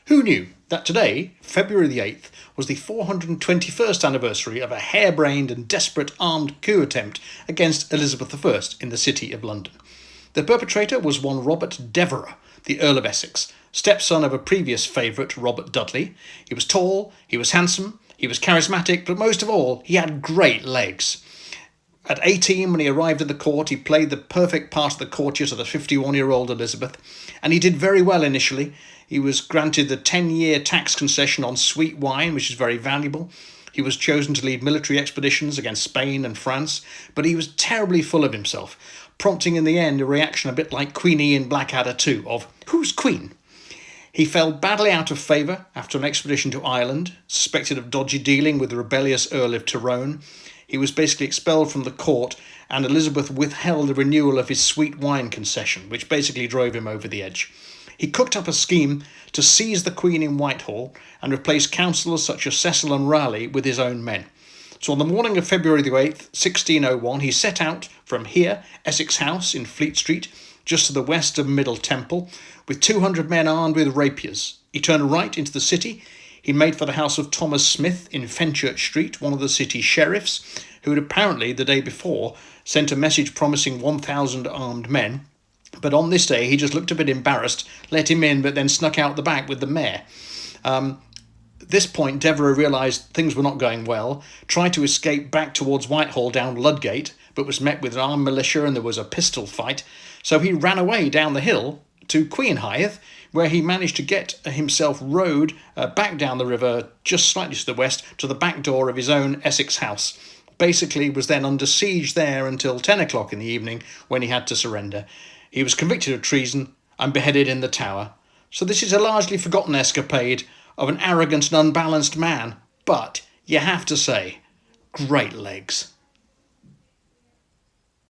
Who knew that today, February the 8th, was the 421st anniversary of a harebrained and desperate armed coup attempt against Elizabeth I in the City of London? The perpetrator was one Robert Devereux, the Earl of Essex, stepson of a previous favourite, Robert Dudley. He was tall, he was handsome, he was charismatic, but most of all, he had great legs. At 18, when he arrived at the court, he played the perfect part of the courtier to the 51-year-old Elizabeth, and he did very well initially. He was granted the 10-year tax concession on sweet wine, which is very valuable. He was chosen to lead military expeditions against Spain and France, but he was terribly full of himself, prompting in the end a reaction a bit like Queenie in Blackadder 2 of, "Who's Queen?" He fell badly out of favour after an expedition to Ireland, suspected of dodgy dealing with the rebellious Earl of Tyrone. He was basically expelled from the court, and Elizabeth withheld the renewal of his sweet wine concession, which basically drove him over the edge. He cooked up a scheme to seize the Queen in Whitehall and replace councillors such as Cecil and Raleigh with his own men. So on the morning of February the 8th, 1601, he set out from here, Essex House in Fleet Street, just to the west of Middle Temple, with 200 men armed with rapiers. He turned right into the city. He made for the house of Thomas Smith in Fenchurch Street, one of the city sheriffs, who had apparently, the day before, sent a message promising 1,000 armed men. But on this day, he just looked a bit embarrassed, let him in, but then snuck out the back with the mayor. At this point, Devereux realised things were not going well, tried to escape back towards Whitehall down Ludgate, but was met with an armed militia and there was a pistol fight. So he ran away down the hill to Queenhithe, where he managed to get himself rowed back down the river, just slightly to the west, to the back door of his own Essex house. Basically was then under siege there until 10 o'clock in the evening, when he had to surrender. He was convicted of treason and beheaded in the Tower. So this is a largely forgotten escapade of an arrogant and unbalanced man, but you have to say, great legs.